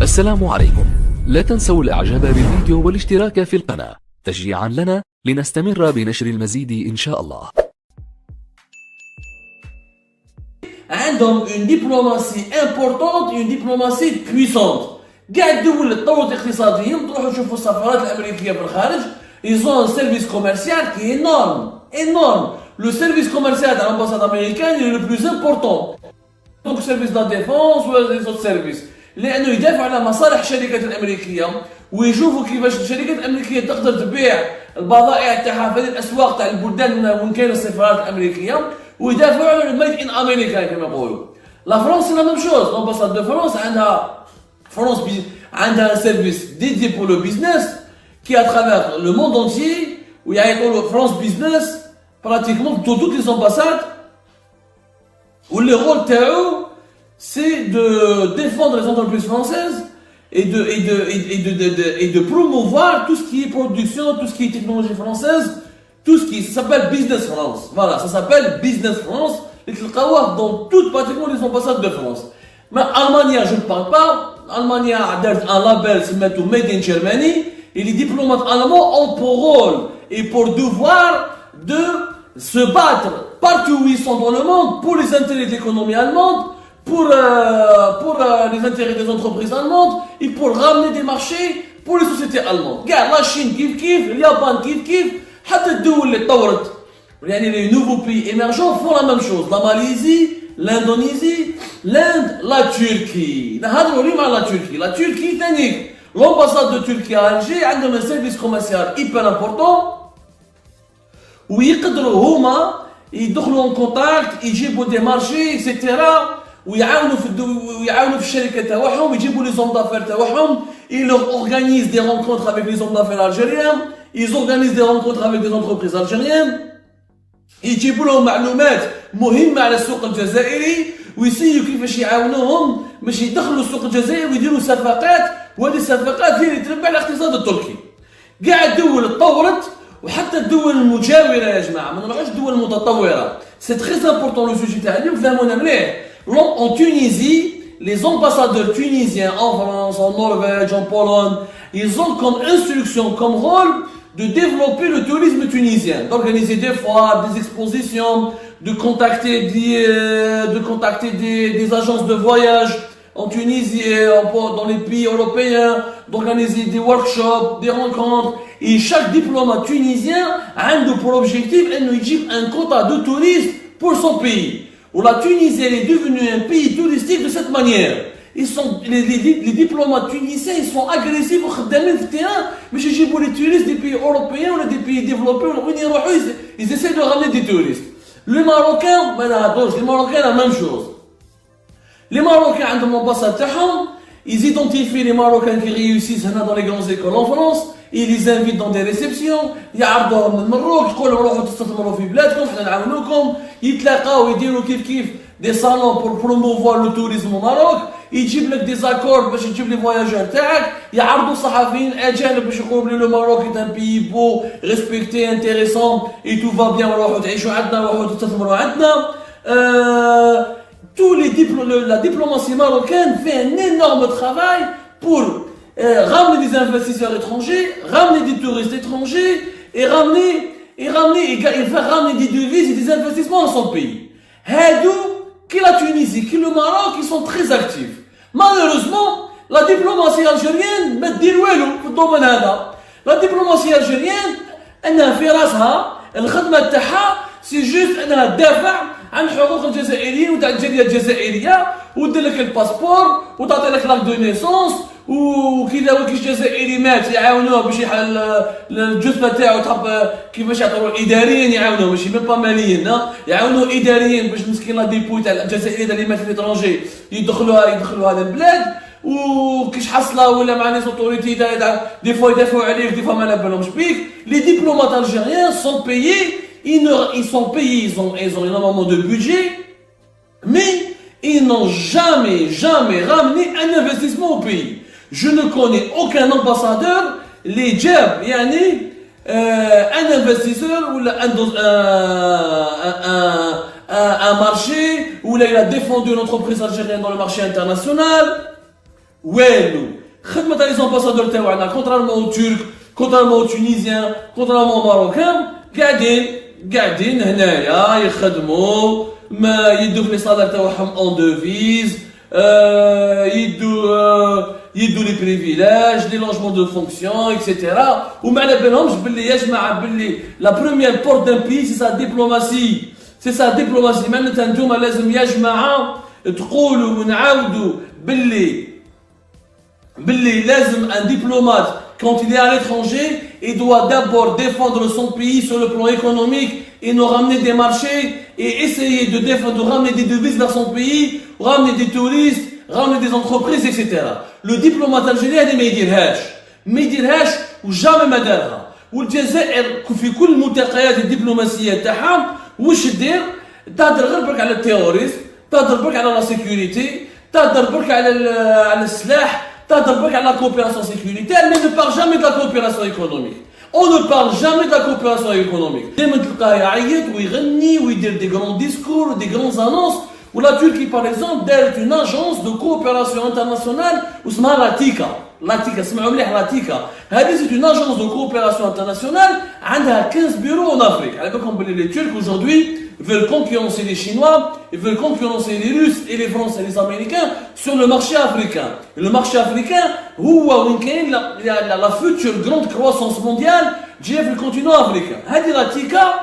السلام عليكم. لا تنسوا الاعجاب بالفيديو والاشتراك في القناة تشجيعا لنا لنستمر بنشر المزيد ان شاء الله. عندهم une diplomatie importante une diplomatie puissante. قاعد الدول اللي تطورت اقتصاديا تروحوا تشوفوا السفارات الامريكيه في الخارج ils ont un service commercial qui est énorme. Le service commercial de l'ambassade américaine est le plus important. Donc service de la défense ou les autres services. لانه يدافع على مصالح الشركات الامريكيه ويشوفوا كيفاش الشركات الامريكيه تقدر تبيع البضائع تاعها في الاسواق تاع البلدان وين كاين السفارات الامريكيه ويدافعوا على الميد ان امريكا كما يقولوا. لا فرنسا لا ميم شوز. l'ambassade de France عندها un service dédié pour le business qui à travers le monde entier où il y a France Business pratiquement dans toutes les ambassades où le rôle تاعو c'est de défendre les entreprises françaises et de promouvoir tout ce qui est production, tout ce qui est technologie française, tout ce qui s'appelle Business France. Voilà, ça s'appelle Business France. Et tu le vois dans toutes pratiquement les ambassades de France. Mais Allemagne, je ne parle pas. Allemagne a un label, c'est maintenant Made in Germany. Et les diplomates allemands ont pour rôle et pour devoir de se battre partout où ils sont dans le monde pour les intérêts de l'économie allemande, pour les intérêts des entreprises allemandes et pour ramener des marchés pour les sociétés allemandes. Regarde, la Chine kif, le Japan kif, حتى الدول اللي تطورت يعني les nouveaux pays émergents font la même chose. La Malaisie, l'Indonésie, l'Inde, la Turquie. نهضروا اليوم على la Turquie ثاني. L'ambassade de Turquie à Alger عندهم un service commercial hyper important ويقدروا هما يدخلوا en contact يجيبوا des marchés etc. ويعاونوا في الشركه تاعهم يجيبوا لي زوم دافير تاعهم. Ils organisent des rencontres avec les hommes d'affaires algériens. Ils organisent des rencontres avec des entreprises algériennes. يجيبوا لهم معلومات مهمه على السوق الجزائري ويسيو كيفاش يعاونوهم باش يدخلوا السوق الجزائري ويديروا صفقات وهذه الصفقات هي اللي تربح الاقتصاد التركي. كاع الدول تطورت وحتى الدول المجاوره يا جماعه ما نروحوش الدول المتطوره. سي تري امبورطون لو سوجي تاع اليوم فهمونا مليح. En Tunisie, les ambassadeurs tunisiens en France, en Norvège, en Pologne, ils ont comme instruction, comme rôle de développer le tourisme tunisien, d'organiser des foires, des expositions, de contacter des agences de voyage en Tunisie et dans les pays européens, d'organiser des workshops, des rencontres. Et chaque diplomate tunisien a pour objectif un quota de touristes pour son pays. Où la Tunisie elle est devenue un pays touristique de cette manière. Les diplomates tunisiens ils sont agressifs وخدامين في التيران باش يجيبوا les touristes des pays européens ou des pays développés وين يروحوا ils essaient de ramener des touristes. Les Marocains ما نهضروش. les Marocains la même chose. Les Marocains عندهم ambassade تاعهم ils identifient les Marocains qui réussissent هنا dans les grandes écoles en France. Ils les invitent dans des réceptions يعرضوهم من المروك يقول لهم روحوا تستثمروا في بلادكم حنا نعاونوكم. يتلاقاو يديروا كيف des salons pour promouvoir le tourisme au Maroc. يجيب لك des accords باش يجيب لي voyageurs تاعك. يعرضوا صحفيين اجانب باش يقولوا بلي le Maroc est un pays beau respecté intéressant et tout va bien روحوا تعيشوا عندنا روحوا تستثمروا عندنا. La diplomatie marocaine fait un énorme travail pour ramener des investisseurs étrangers, ramener des touristes étrangers et faire ramener des devises et des investissements dans son pays. Qui la Tunisie, qui le Maroc, ils sont très actifs. Malheureusement, la diplomatie algérienne met des louelous في الضمن هذا. La diplomatie algérienne انها في راسها الخدمه تاعها سي جوست انها تدافع عن حقوق الجزائريين وتاع الجاليه الجزائريه ودير لك الباسبور وتعطي لك لاك دو نيسونس وكذا كيش جزائري مات يعاونوه باش يحل الجثه تاعو تحب كيفاش يعطوه اداريا يعاونوه ماشي ميم با ماليا يعاونوه اداريا باش مسكين لا ديبو تاع الجزائريين اللي مات في ليترونجي يدخلوها للبلاد وكيش حصله ولا مع لي اوتوريتي دي فوا يدافعوا عليك دي فوا ما على بالهمش بيك. Les diplomates algériens sont payés, ils sont payés, ils ont énormément de budget, mais ils n'ont jamais ramené un investissement au pays. Je ne connais aucun ambassadeur les jab يعني un investisseur ou un marché où il a défendu une entreprise algérienne dans le marché international. والو خدمه تاع لي زامباسادور تاعنا كونترالمون او ترك كونترالمون او تونيزيان كونترالمون او ماروكان قاعدين هنايا يخدموا ما يدوا في لي صالير تاعهم اون دوفيز يدوا لي بريفيلاج لي لونجمون دو فونكسيون اكسيتيرا وما على بالهمش باللي يا جماعه باللي لا بروميير بورت دان بي سي سا ديبلوماسي معناتها نتوما لازم يا جماعه تقولوا ونعاودوا باللي لازم ان diplomate quand il est à l'étranger il doit d'abord défendre son pays sur le plan économique et nous ramener des marchés et essayer de ramener des devises vers son pays, ramener des touristes, ramener des entreprises, etc. Le diplomate algérien هذه ما يديرهاش وجامي ما دارها. والجزائر في كل الملتقيات الدبلوماسيه تاعها واش دير؟ تهدر غير برك على التيروريست، تهدر برك على لا سيكوريتي، تهدر برك على السلاح، تهدر برك على لا coopération sécuritaire, mais ne parle jamais de la coopération économique. On ne parle jamais de la coopération économique. دائما تلقاه يعيط ويغني ويدير des grands discours, des grandes annonces. ولا Turquie par exemple دارت une agence de coopération internationale واسمها لاتيكا سمعوا مليح لاتيكا. هذه c'est une agence de coopération internationale عندها 15 bureaux en Afrique. على بالكم بلي les Turcs aujourd'hui veulent concurrencer les Chinois, ils veulent concurrencer les Russes et les Français et les Américains sur le marché africain. Et le marché africain, où la future grande croissance mondiale, جايه في الكونتينو افريكان. هذه لاتيكا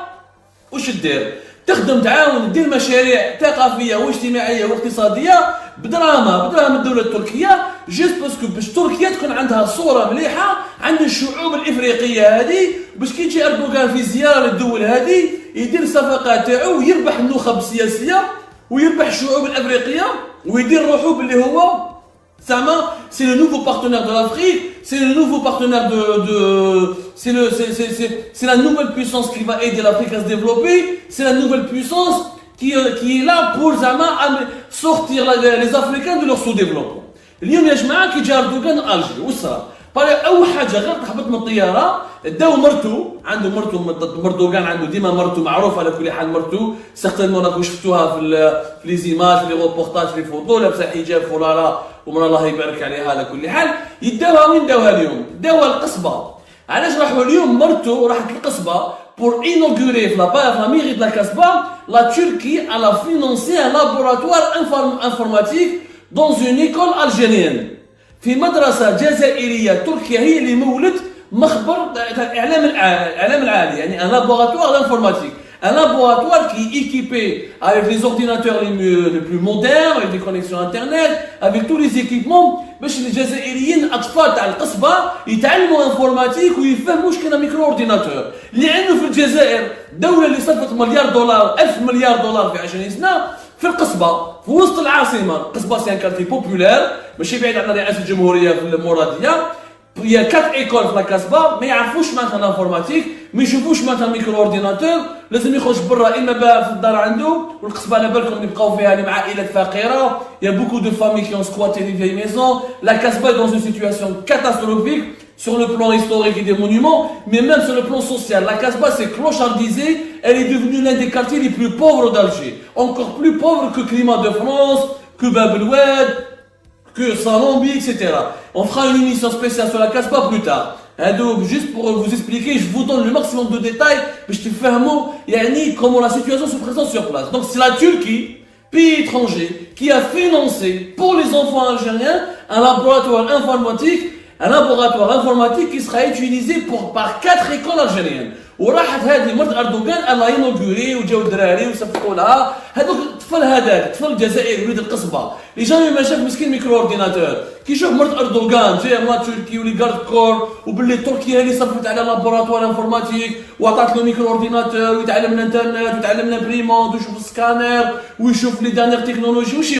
واش دير؟ تخدم تعاون دير مشاريع ثقافيه واجتماعيه واقتصاديه بدراهم الدوله التركيه جيست باسكو باش تركيا تكون عندها صوره مليحه عند الشعوب الافريقيه هذه باش كي يجي اردوغان في زياره للدول هذه يدير الصفقات تاعو ويربح النخب السياسيه ويربح الشعوب الافريقيه ويدير روحو باللي هو زعما سي لو نوفو بارتنير دو لافريك سي لو نوفو بارتنير c'est la nouvelle puissance qui va aider l'Afrique à se développer, c'est la nouvelle puissance qui est là pour sortir les Africains de leur sous-développement. اليوم يا جماعه كي جا اردوغان الجي وصرا اول حاجه غير هبط من الطياره داو مرتو عنده مردوغان عنده ديما مرتو معروف على كل حال مرتو سيغتينمون راكم شفتوها في لي زيماج في لي روبورتاج في لي فوتو لابسه حجاب فلاره ومن الله يبارك عليها على كل حال يداوها وين داوها اليوم؟ داوها القصبه. علاش راحوا اليوم مرتو راحت القصبه pour inaugurer la mairie de la Kasbah, la Turquie a financé un laboratoire informatique dans une école algérienne. في مدرسة جزائرية تركيا هي اللي مولت مخبر الإعلام العالي يعني un laboratoire d'informatique. Un laboratoire qui est équipé avec les ordinateurs les plus modernes, avec des connexions internet, avec tous les équipements باش الجزائريين اطفال تاع القصبه يتعلموا انفورماتيك ويفهموا واش كاين ميكرو اورديناتور لانه في الجزائر دوله اللي صرفت مليار دولار 1000 مليار دولار في 20 سنه في القصبه في وسط العاصمه. القصبه سي ان كارتي بوبولار ماشي بعيد عن رئاسه الجمهوريه في المراديه. Il y a 4 écoles في الكاسبا ما يعرفوش معناتها الانفورماتيك ما يشوفوش معناتها ميكرو اورديناتور لازم يخرج برا اما بقى في الدار عنده. والقصبه على بالكم اللي بقاو فيها مع عائلات فقيره il y a beaucoup de familles qui ont squatté les vieilles maisons. La Kasbah est dans une situation catastrophique sur le plan historique et des monuments mais même sur le plan social. La Kasbah s'est clochardisée, elle est devenue l'un des quartiers les plus pauvres d'Alger, encore plus pauvre que Climat de France, que Bab el Oued, que Salambi, etc. On fera une émission spéciale sur la Kasbah plus tard. Donc, juste pour vous expliquer, je vous donne le maximum de détails, mais je te fais un mot, comment la situation se présente sur place. Donc, c'est la Turquie, pays étranger, qui a financé pour les enfants algériens un laboratoire informatique qui sera utilisé par 4 écoles algériennes. وراحت هذه مرت اردوغان الله ينوغوري وجاو الدراري وصفقوا لها هذوك الطفل هذاك الطفل الجزائري وليد القصبه اللي جامي ما شاف مسكين ميكرو اورديناتور كي يشوف مرت اردوغان جايه مع تركي ولي كارد كور وباللي تركيا اللي صرفت على لابوراتوار انفورماتيك وعطات له ميكرو اورديناتور ويتعلم الانترنت ويتعلم الامبريمون ويشوف السكانر ويشوف لي دانيير تكنولوجي